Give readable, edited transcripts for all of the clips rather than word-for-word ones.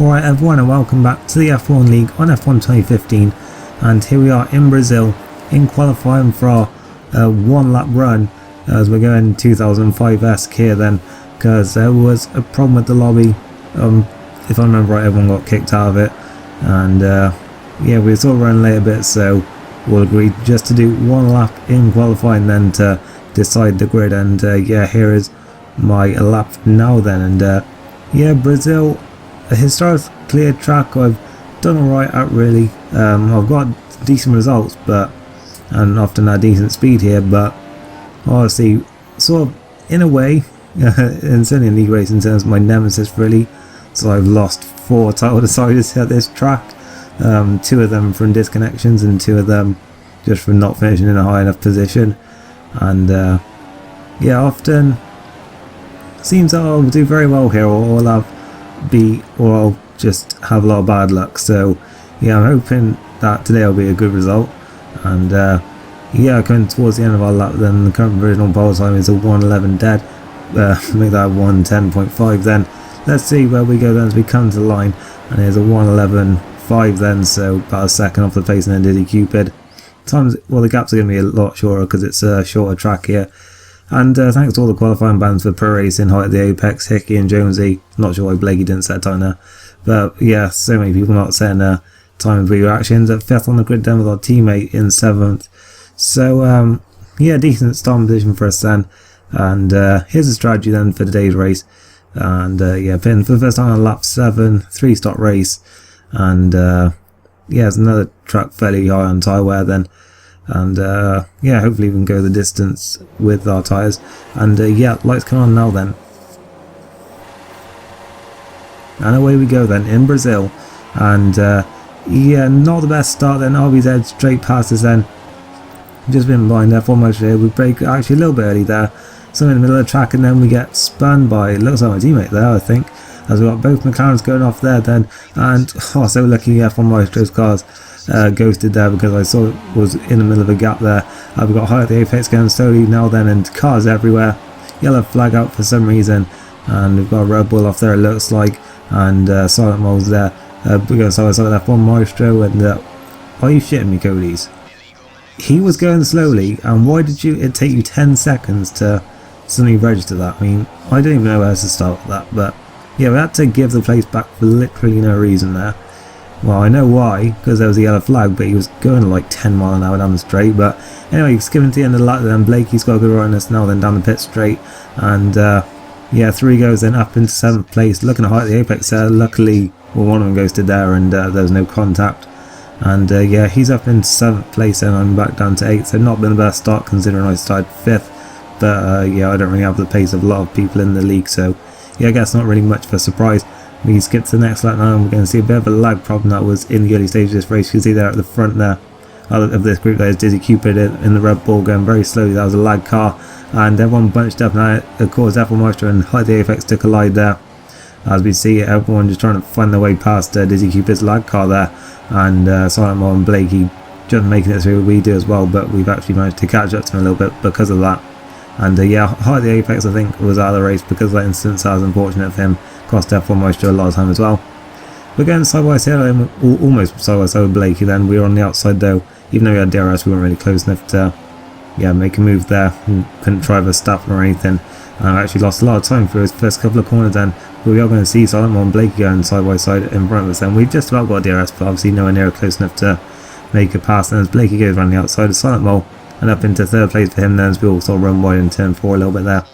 Alright everyone, and welcome back to the F1 League on F1 2015, and here we are in Brazil in qualifying for our one lap run as we're going 2005-esque here then, because there was a problem with the lobby. If I remember right, everyone got kicked out of it, and yeah, we sort of running late a bit, so we'll agree just to do one lap in qualifying then to decide the grid. And yeah, here is my lap now then. And yeah, Brazil, a historic clear track I've done alright at really. I've got decent results, and often had decent speed here, but honestly, sort of in a way, and certainly in league race in terms of my nemesis really. So I've lost 4 title deciders at this track, 2 of them from disconnections and 2 of them just from not finishing in a high enough position. And yeah, often seems that I'll do very well here, or I'll just have a lot of bad luck. So yeah, I'm hoping that today will be a good result. And yeah, coming towards the end of our lap then, the current provisional pole time is a 1:11 dead. Make that 1:10.5 then. Let's see where we go then as we come to the line, and there's a 1:11.5 then, so about a second off the pace and then Diddy Cupid. Times, well, the gaps are going to be a lot shorter because it's a shorter track here. And thanks to all the qualifying bands for Pro Racing, Height at the Apex, Hickey and Jonesy. Not sure why Blakey didn't set a time there, but yeah, so many people not setting a time. We were actually ended up 5th on the grid then with our teammate in 7th. So yeah, decent starting position for us then. And here's the strategy then for today's race. And yeah, been for the first time on lap 7, 3-stop race. And yeah, it's another track fairly high on tyre wear then. And yeah, hopefully we can go the distance with our tyres. And yeah, lights come on now then. And away we go then in Brazil. And yeah, not the best start then. RBZ straight past us then. Just been behind there for much here. We break actually a little bit early there. So in the middle of the track, and then we get spun by, looks like my teammate there, I think, as we got both McLarens going off there then. And oh, so lucky F1 Maestro's cars ghosted there because I saw it was in the middle of a gap there. We've got High at the Apex going slowly now then, and cars everywhere. Yellow flag out for some reason, and we've got a Red Bull off there it looks like, and Silent Mole's there. We're going side by side with F1 Maestro, and are you shitting me, Cody's? He was going slowly, and why did it take you 10 seconds to suddenly register that? I mean, I don't even know where to start with that, but yeah, we had to give the place back for literally no reason there. Well, I know why, because there was a yellow flag, but he was going like 10 miles an hour down the straight. But anyway, he's skipping to the end of the lap then. Blakey's got a good run on us now then down the pit straight, and yeah, 3 goes then up into 7th place, looking at Height at the Apex there. Luckily, well, one of them goes to there, and there was no contact. And yeah, he's up into 7th place and I'm back down to 8th, so not been the best start considering I started 5th. But yeah, I don't really have the pace of a lot of people in the league, so yeah, I guess not really much of a surprise. We skip to the next lap now, and we're going to see a bit of a lag problem that was in the early stages of this race. You can see there at the front there of this group, there's Dizzy Cupid in the Red Bull going very slowly. That was a lag car, and everyone bunched up now. Of course, F1 Maestro and High at the Apex to collide there. As we see everyone just trying to find their way past Dizzy Cupid's lag car there, and Silent Mole and Blakey just making it through. We do as well, but we've actually managed to catch up to him a little bit because of that. And yeah, High at the Apex I think was out of the race because of that instance. That was unfortunate for him. Cost F1 Maestro a lot of time as well. We're going side by side, almost side by side with Blakey then. We were on the outside though. Even though we had DRS, we weren't really close enough to yeah, make a move there. And couldn't try the Verstappen or anything. And I actually lost a lot of time for his first couple of corners then. But we are going to see Silent Mole and Blakey going side by side in front of us then. We've just about got DRS, but obviously nowhere near close enough to make a pass. And as Blakey goes around the outside of Silent Mole, and up into 3rd place for him then, as we all sort of run wide in turn 4 a little bit there.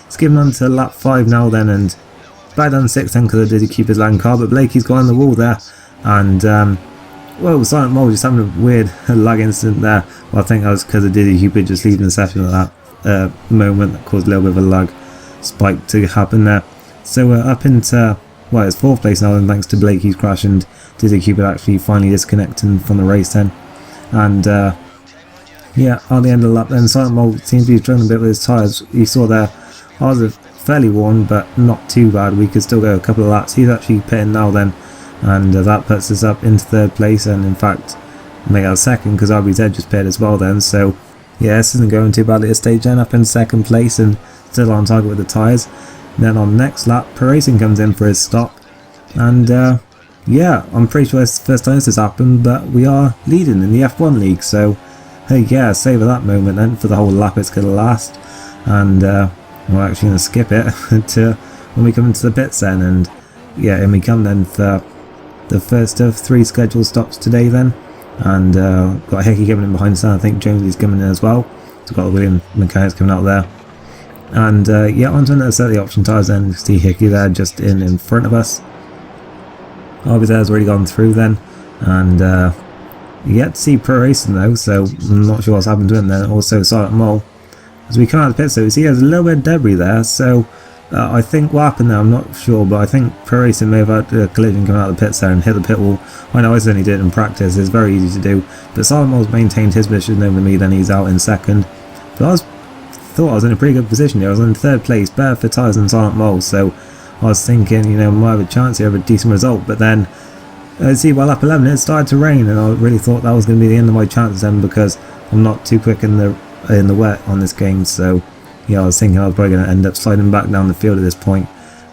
Skipping on to lap 5 now then, and back down 6th then because I did keep his land car, but Blakey's got on the wall there, and well, Silent Mole just having a weird lag incident there. Well, I think that was because of Diddy Cupid just leaving the session at that moment that caused a little bit of a lag spike to happen there. So we're up into, well, it's 4th place now then, thanks to Blakey's crash and Diddy Cupid actually finally disconnecting from the race then. And yeah, on the end of the lap then, Silent Mole seems to be struggling a bit with his tyres. You saw there, ours are fairly worn, but not too bad. We could still go a couple of laps. He's actually pitting now then, and that puts us up into 3rd place, and in fact, make that 2nd because RBZ just pitted as well then. So yeah, this isn't going too badly at this stage then, up in 2nd place and still on target with the tyres. Then on the next lap, Pro Racing comes in for his stop, and yeah, I'm pretty sure it's the first time this has happened, but we are leading in the F1 league, so hey, yeah, savour that moment then for the whole lap it's going to last. And we're actually going to skip it to when we come into the pits then, and yeah, and we come then for the first of 3 scheduled stops today then, and got Hickey coming in behind us, and I think Jonesy's coming in as well, so we've got the Williams mechanics coming out there. And yeah, onto another set of the option tyres then. See Hickey there just in front of us. Obviously has already gone through then, and yet to see Pro Racing though, so I'm not sure what's happened to him then. Also Silent Mole, as we come out of the pit, so you see there's a little bit of debris there, so I think what happened there, I'm not sure, but I think Pro Racing may have had a collision coming out of the pits there and hit the pit wall. I know I certainly did it in practice, it's very easy to do, but Silent Mole's maintained his position over me, then he's out in second. But thought I was in a pretty good position here. I was in 3rd place, better for tyres than Silent Mole, so I was thinking, you know, might have a chance here of a decent result. But then, see, by lap 11 it started to rain, and I really thought that was going to be the end of my chances then, because I'm not too quick in the wet on this game. So yeah, I was thinking I was probably going to end up sliding back down the field at this point.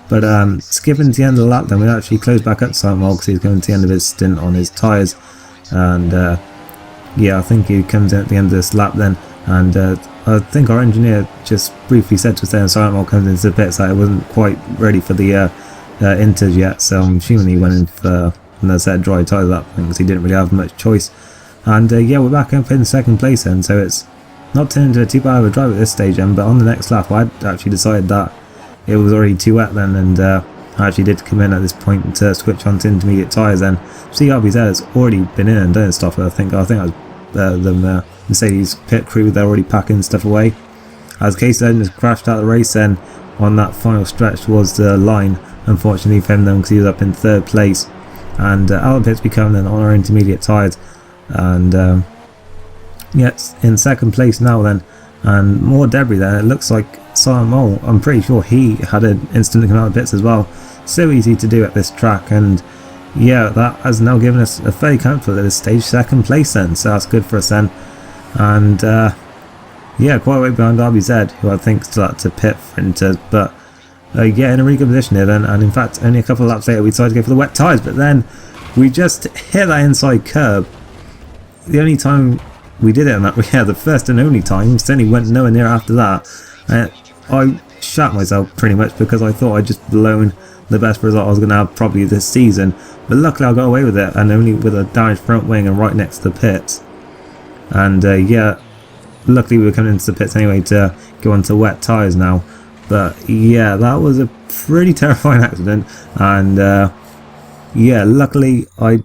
But skipping to the end of the lap then, we actually closed back up to Silent Mole because he's going to the end of his stint on his tyres. And yeah, I think he comes in at the end of this lap then, and I think our engineer just briefly said to us there, Silent Mole comes into the pits that it wasn't quite ready for the inters yet, so I'm assuming he went in for another set of dry tyres at that point because he didn't really have much choice. And yeah, we're back up in 2nd place then, so it's not turned into a too bad of a drive at this stage then, but on the next lap I actually decided that it was already too wet then, and I actually did come in at this point to switch on to intermediate tyres then. CRBZ has already been in and done stuff, I think I was the Mercedes pit crew, they're already packing stuff away. As Casey then just crashed out of the race then on that final stretch towards the line, unfortunately for him then, because he was up in 3rd place. And out of the pits we come then on our intermediate tyres, and yeah, it's in 2nd place now then, and more debris there. It looks like Silent Mole, I'm pretty sure he had an incident coming out of the pits as well. So easy to do at this track, and yeah, that has now given us a fairly comfortable at this stage 2nd place then, so that's good for us then. And yeah, quite a way behind RBZ, who I think still had to pit for inters, but yeah, in a really good position here then. And in fact, only a couple of laps later we decided to go for the wet tyres, but then we just hit that inside curb. The only time we did it, and that, yeah, the first and only time, certainly went nowhere near after that. I shat myself pretty much because I thought I'd just blown the best result I was going to have probably this season, but luckily I got away with it, and only with a damaged front wing and right next to the pits. And yeah, luckily we were coming into the pits anyway to go onto wet tyres now. But yeah, that was a pretty terrifying accident, and yeah, luckily I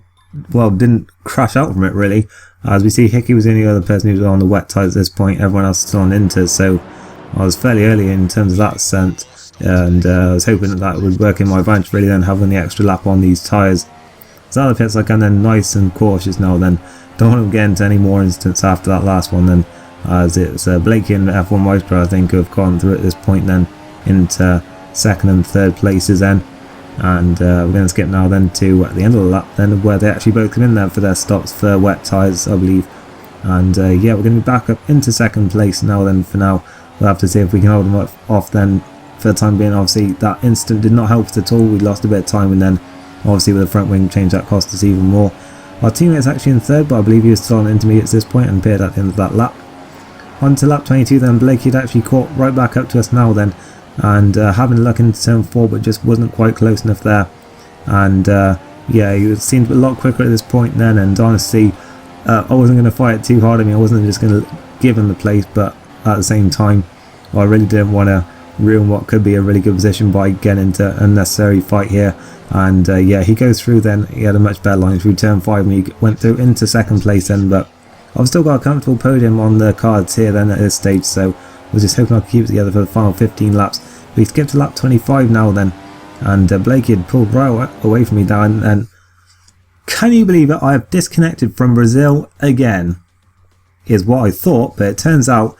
didn't crash out from it really. As we see, Hickey was the only other person who was on the wet tyres at this point, everyone else is still on inters, so I was fairly early in terms of that sense, and I was hoping that would work in my advantage really then, having the extra lap on these tyres. So out of the pits I can then nice and cautious now then, don't want to get into any more incidents after that last one then, as it's Blakey and F1 Maestro I think who have gone through at this point then into 2nd and 3rd places then. And we're going to skip now then to the end of the lap then, where they actually both come in there for their stops for wet tyres I believe. And yeah, we're going to be back up into 2nd place now then. For now we'll have to see if we can hold them off then for the time being. Obviously that incident did not help us at all, we lost a bit of time, and then obviously with the front wing change that cost us even more. Our teammate's actually in 3rd, but I believe he was still on intermediates at this point and appeared at the end of that lap. On to lap 22 then, Blakey had actually caught right back up to us now then, and having a look into turn 4, but just wasn't quite close enough there. And yeah, he seemed a lot quicker at this point then, and honestly I wasn't going to fight it too hard. I mean, I wasn't just going to give him the place, but at the same time I really didn't want to ruin what could be a really good position by getting into an unnecessary fight here. And yeah, he goes through then, he had a much better line through turn 5 and he went through into 2nd place then, but I've still got a comfortable podium on the cards here then at this stage, so I was just hoping I could keep it together for the final 15 laps. We skipped to lap 25 now then, and Blakey had pulled right away from me down, and can you believe it, I have disconnected from Brazil again, is what I thought, but it turns out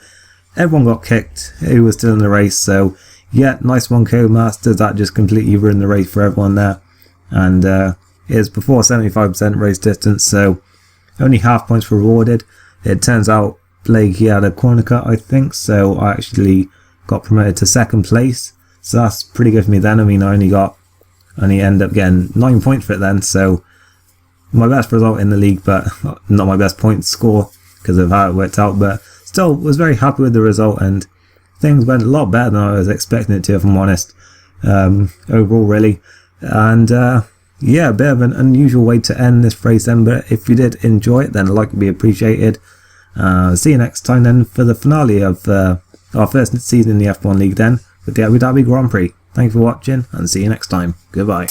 everyone got kicked who was still in the race. So yeah, nice one Codemasters, that just completely ruined the race for everyone there. And it's before 75% race distance, so only half points were rewarded. It turns out Blakey had a corner cut I think, so I actually got promoted to 2nd place, so that's pretty good for me then. I mean, I only got and he ended up getting 9 points for it then, so my best result in the league, but not my best point score because of how it worked out, but still was very happy with the result, and things went a lot better than I was expecting it to, if I'm honest, overall really. And yeah, a bit of an unusual way to end this race then, but if you did enjoy it, then a like would be appreciated. See you next time then for the finale of our first season in the F1 League then, with the Abu Dhabi Grand Prix. Thank you for watching, and see you next time. Goodbye.